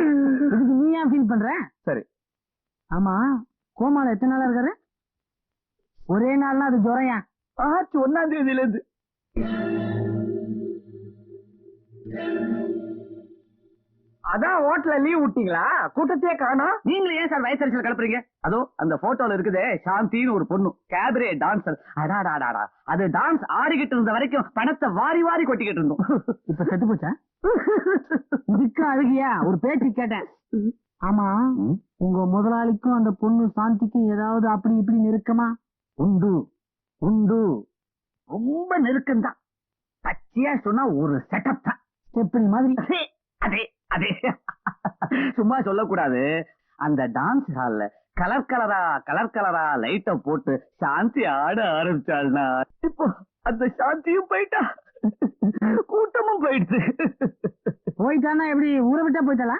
இதுக்கு நீ ஏன் ஃபீல் பண்ற? சரி. ஆமா, கோமால எத்தனை நாளா இருக்காரு? ஒரே நாள்னா அது ஜுரையா? மார்ச் 1ஆம் தேதியில இருந்து. அதான் ஹோட்டல்ல லீவ் விட்டீங்களா? கூட்டத்தையே காணோம். நீங்களும் ஏன் சார் வயசரிச்சல் கிளப்புறீங்க? அதோ அந்த போட்டோல இருக்குதே சாந்தின்னு ஒரு பொண்ணு, கேபரே டான்சர். அடாடாடாடா, அது டான்ஸ் ஆடிக்கிட்டு இருந்த வரைக்கும் பணத்தை வாரி வாரி கொட்டிக்கிட்டு இருந்தோம். இப்ப செத்து போச்சா? இதுக்கு அழுகியா? ஒரு பேச்சு கேட்டேன். ஆமா, உங்க முதலாளிக்கும் அந்த பொண்ணு சாந்திக்கும் ஏதாவது அப்படி இப்படி நெருக்கமா? உண்டு உண்டு, ரொம்ப நெருக்கம் தான். பச்சையா சொன்னா ஒரு செட்டப் தான். ஸ்டெப்னி மாதிரி. அதே அதே. சும்மா சொல்லக்கூடாது. அந்த டான்ஸ் ஹால்ல கலர் கலரா லைட்ட போட்டு சாந்தி ஆட ஆரம்பிச்சாள்னா, இப்போ அந்த சாந்தியும் போயிட்டா, கூட்டமும் போயிடுச்சு. போயிட்டானா எப்படி? ஊரை விட்டா போயிட்டாளா?